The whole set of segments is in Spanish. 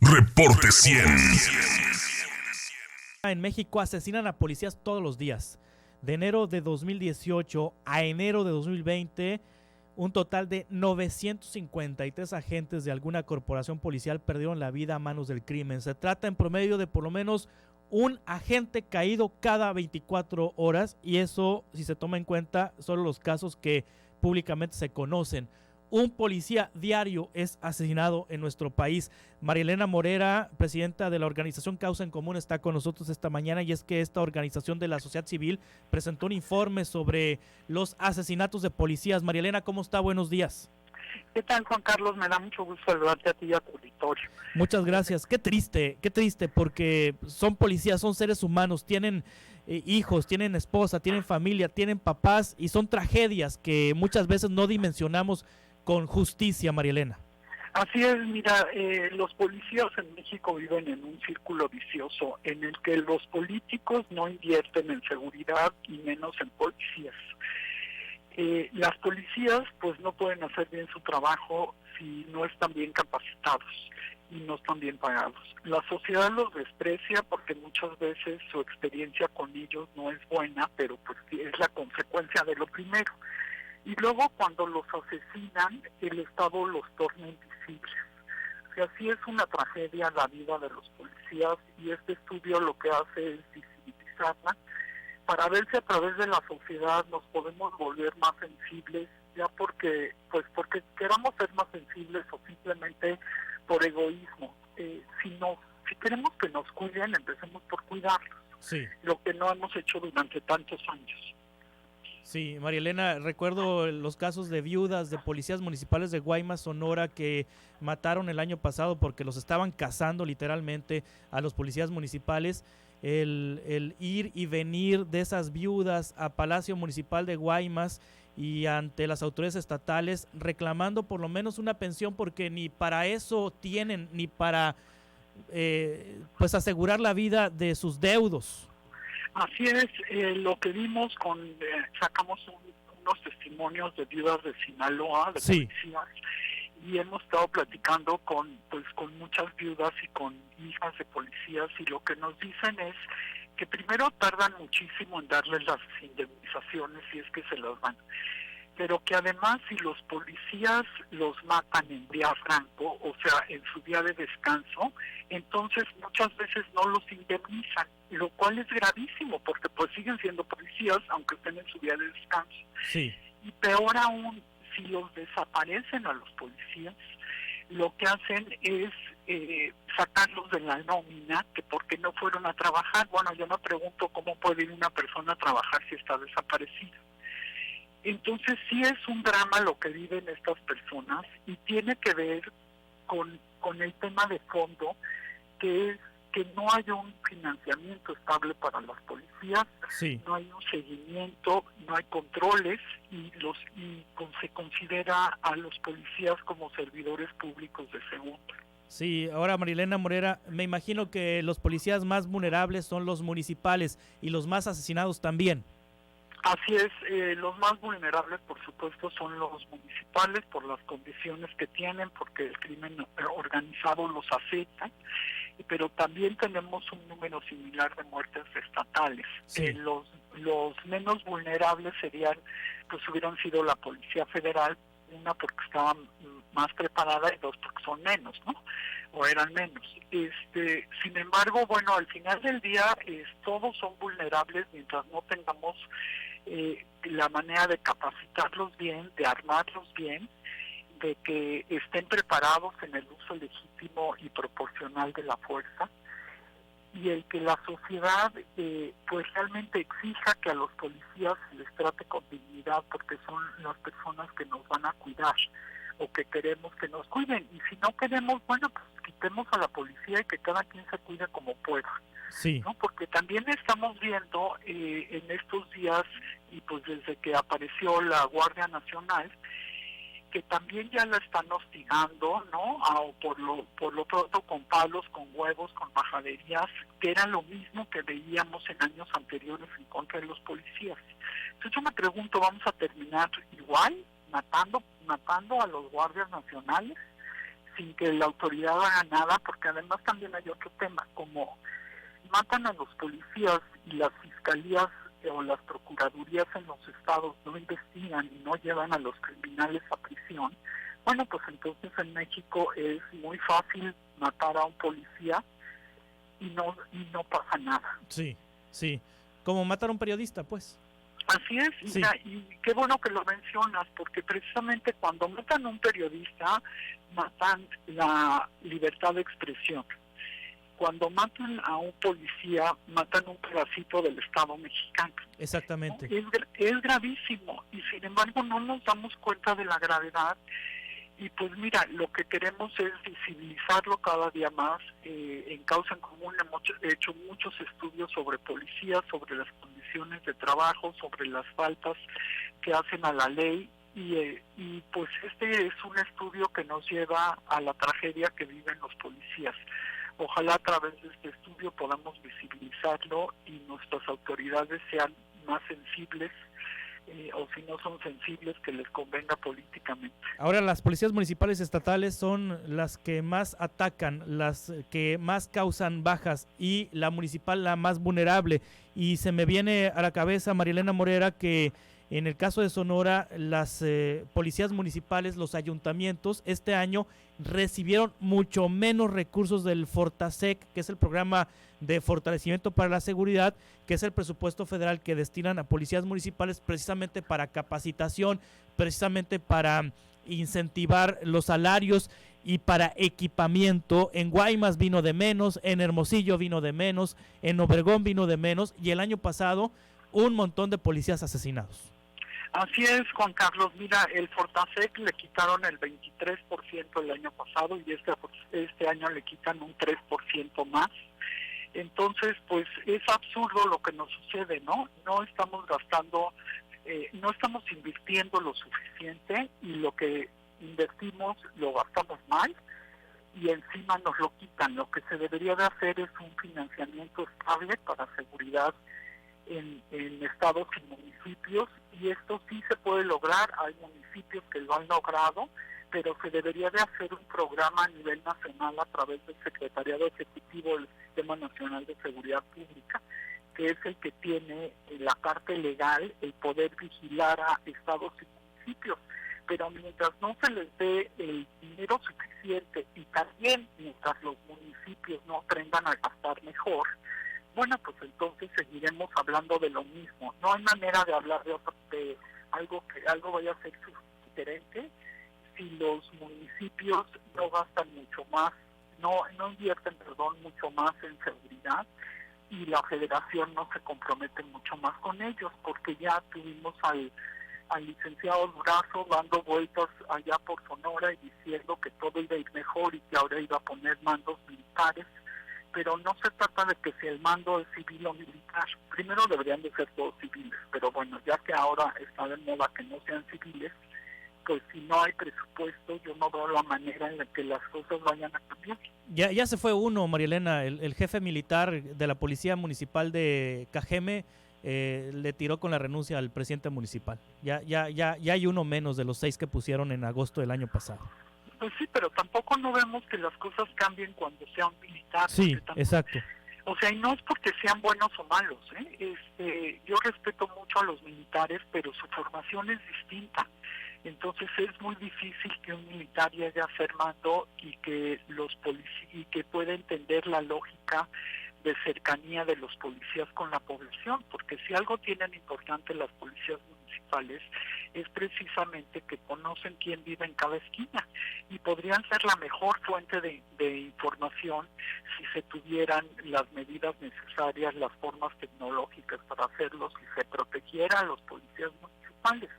Reporte 100. En México asesinan a policías todos los días. De enero de 2018 a enero de 2020, un total de 953 agentes de alguna corporación policial perdieron la vida a manos del crimen. Se trata en promedio de por lo menos un agente caído cada 24 horas, y eso, si se toma en cuenta, son los casos que públicamente se conocen. Un policía diario es asesinado en nuestro país. María Elena Morera, presidenta de la organización Causa en Común, está con nosotros esta mañana, y es que esta organización de la sociedad civil presentó un informe sobre los asesinatos de policías. María Elena, ¿cómo está? Buenos días. ¿Qué tal, Juan Carlos? Me da mucho gusto saludarte a ti y a tu auditorio. Muchas gracias. Qué triste, porque son policías, son seres humanos, tienen hijos, tienen esposa, tienen familia, tienen papás, y son tragedias que muchas veces no dimensionamos con justicia, María Elena. Así es, mira, los policías en México viven en un círculo vicioso en el que los políticos no invierten en seguridad y menos en policías. Las policías pues no pueden hacer bien su trabajo si no están bien capacitados y no están bien pagados. La sociedad los desprecia porque muchas veces su experiencia con ellos no es buena, pero pues es la consecuencia de lo primero. Y luego cuando los asesinan, el Estado los torna invisibles. O sea, sí es una tragedia la vida de los policías, y este estudio lo que hace es visibilizarla para ver si a través de la sociedad nos podemos volver más sensibles, ya porque queramos ser más sensibles o simplemente por egoísmo. Si queremos que nos cuiden, empecemos por cuidarlos, Sí. Lo que no hemos hecho durante tantos años. Sí, María Elena, recuerdo los casos de viudas de policías municipales de Guaymas, Sonora, que mataron el año pasado porque los estaban cazando literalmente a los policías municipales. El ir y venir de esas viudas a Palacio Municipal de Guaymas y ante las autoridades estatales reclamando por lo menos una pensión, porque ni para eso tienen, ni para pues asegurar la vida de sus deudos. Así es, lo que vimos sacamos unos testimonios de viudas de Sinaloa, de Sí. policías, y hemos estado platicando con muchas viudas y con hijas de policías, y lo que nos dicen es que primero tardan muchísimo en darles las indemnizaciones si es que se las dan, pero que además si los policías los matan en día franco, o sea, en su día de descanso, entonces muchas veces no los indemnizan, lo cual es gravísimo porque pues siguen siendo policías aunque estén en su día de descanso. Sí. Y peor aún, si los desaparecen a los policías, lo que hacen es sacarlos de la nómina, que porque no fueron a trabajar. Bueno, yo me pregunto cómo puede ir una persona a trabajar si está desaparecida. Entonces sí es un drama lo que viven estas personas, y tiene que ver con el tema de fondo, que es que no hay un financiamiento estable para las policías, Sí. no hay un seguimiento, no hay controles, y se considera a los policías como servidores públicos de segunda. Sí, ahora María Elena Morera, me imagino que los policías más vulnerables son los municipales y los más asesinados también. Así es, los más vulnerables por supuesto son los municipales por las condiciones que tienen, porque el crimen organizado los afecta, pero también tenemos un número similar de muertes estatales. Sí. Los menos vulnerables hubieran sido la Policía Federal, una porque estaban más preparada y dos porque son menos, ¿no? O eran menos. Sin embargo, bueno, al final del día todos son vulnerables mientras no tengamos la manera de capacitarlos bien, de armarlos bien, de que estén preparados en el uso legítimo y proporcional de la fuerza, y el que la sociedad pues realmente exija que a los policías se les trate con dignidad, porque son las personas que nos van a cuidar o que queremos que nos cuiden, y si no queremos, bueno, pues quitemos a la policía y que cada quien se cuide como pueda. Sí. ¿No? Porque también estamos viendo en estos días, y pues desde que apareció la Guardia Nacional, que también ya la están hostigando, ¿no? Por lo pronto con palos, con huevos, con majaderías, que era lo mismo que veíamos en años anteriores en contra de los policías. Entonces yo me pregunto, ¿vamos a terminar igual, matando a los guardias nacionales? sin que la autoridad haga nada, porque además también hay otro tema, como matan a los policías y las fiscalías o las procuradurías en los estados no investigan y no llevan a los criminales a prisión. Bueno, pues entonces en México es muy fácil matar a un policía y no pasa nada. Sí, sí. Como matar a un periodista, pues. Así es, Sí. y qué bueno que lo mencionas, porque precisamente cuando matan a un periodista, matan la libertad de expresión. Cuando matan a un policía, matan un pedacito del Estado mexicano. Exactamente. Es gravísimo, y sin embargo no nos damos cuenta de la gravedad. Y pues mira, lo que queremos es visibilizarlo cada día más. En Causa en Común hemos hecho muchos estudios sobre policías, sobre las condiciones de trabajo, sobre las faltas que hacen a la ley. Y pues este es un estudio que nos lleva a la tragedia que viven los policías. Ojalá a través de este estudio podamos visibilizarlo y nuestras autoridades sean más sensibles, o si no son sensibles, que les convenga políticamente. Ahora las policías municipales estatales son las que más atacan, las que más causan bajas, y la municipal la más vulnerable. Y se me viene a la cabeza, Marielena Morera, que en el caso de Sonora, las policías municipales, los ayuntamientos, este año recibieron mucho menos recursos del Fortasec, que es el programa de fortalecimiento para la seguridad, que es el presupuesto federal que destinan a policías municipales precisamente para capacitación, precisamente para incentivar los salarios y para equipamiento. En Guaymas vino de menos, en Hermosillo vino de menos, en Obregón vino de menos, y el año pasado un montón de policías asesinados. Así es, Juan Carlos. Mira, el Fortasec le quitaron el 23% el año pasado y este año le quitan un 3% más. Entonces, pues es absurdo lo que nos sucede, ¿no? No estamos gastando, no estamos invirtiendo lo suficiente, y lo que invertimos lo gastamos mal y encima nos lo quitan. Lo que se debería de hacer es un financiamiento estable para seguridad en estados y municipios, y esto sí se puede lograr. Hay municipios que lo han logrado, pero se debería de hacer un programa a nivel nacional a través del Secretariado Ejecutivo del Sistema Nacional de Seguridad Pública, que es el que tiene la parte legal, el poder vigilar a estados y municipios. Pero mientras no se les dé el dinero suficiente, y también mientras los municipios no aprendan a gastar mejor, bueno, pues entonces seguiremos hablando de lo mismo. No hay manera de hablar de algo vaya a ser diferente si los municipios no gastan mucho más, no invierten, mucho más en seguridad, y la federación no se compromete mucho más con ellos, porque ya tuvimos al licenciado Durazo dando vueltas allá por Sonora y diciendo que todo iba a ir mejor y que ahora iba a poner mandos militares. Pero no se trata de que si el mando es civil o militar. Primero deberían de ser todos civiles, pero bueno, ya que ahora está de moda que no sean civiles, pues si no hay presupuesto, yo no veo la manera en la que las cosas vayan a cambiar. Ya se fue uno, Marielena, el jefe militar de la Policía Municipal de Cajeme le tiró con la renuncia al presidente municipal. Ya hay uno menos de los 6 que pusieron en agosto del año pasado. Pues sí, pero tampoco no vemos que las cosas cambien cuando sea un militar. Sí, exacto. O sea, y no es porque sean buenos o malos, yo respeto mucho a los militares, pero su formación es distinta. Entonces es muy difícil que un militar llegue a ser mando y que y que pueda entender la lógica de cercanía de los policías con la población, porque si algo tienen importante las policías municipales es precisamente que conocen quién vive en cada esquina, y podrían ser la mejor fuente de información si se tuvieran las medidas necesarias, las formas tecnológicas para hacerlo, si se protegiera a los policías municipales.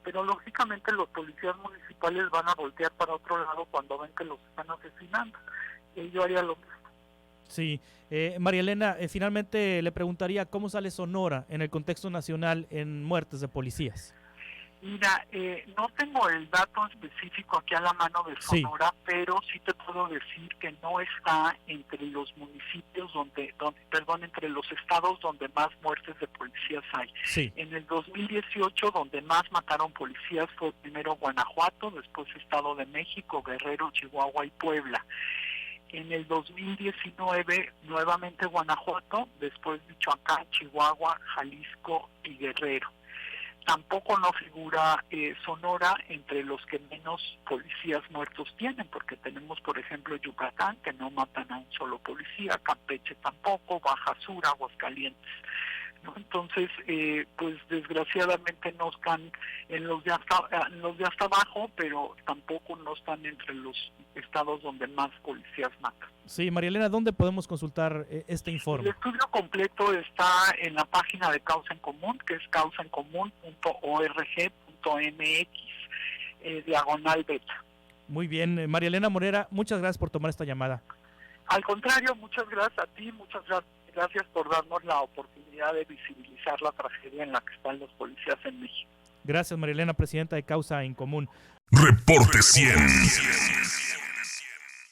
Pero lógicamente los policías municipales van a voltear para otro lado cuando ven que los están asesinando, y yo haría lo mismo. Sí, Marielena, finalmente le preguntaría cómo sale Sonora en el contexto nacional en muertes de policías. Mira, no tengo el dato específico aquí a la mano de Sonora, pero sí te puedo decir que no está entre los municipios entre los estados donde más muertes de policías hay. Sí. En el 2018, donde más mataron policías fue primero Guanajuato, después Estado de México, Guerrero, Chihuahua y Puebla. En el 2019, nuevamente Guanajuato, después Michoacán, Chihuahua, Jalisco y Guerrero. Tampoco no figura Sonora entre los que menos policías muertos tienen, porque tenemos, por ejemplo, Yucatán, que no matan a un solo policía, Campeche tampoco, Baja Sur, Aguascalientes, ¿no? Entonces, pues desgraciadamente no están en los de hasta abajo, pero tampoco no están entre los estados donde más policías matan. Sí, María Elena, ¿dónde podemos consultar este informe? El estudio completo está en la página de Causa en Común, que es causaencomún.org.mx, diagonal beta. Muy bien, María Elena Morera, muchas gracias por tomar esta llamada. Al contrario, muchas gracias a ti, muchas gracias por darnos la oportunidad de visibilizar la tragedia en la que están los policías en México. Gracias, María Elena, presidenta de Causa en Común. Reporte 100.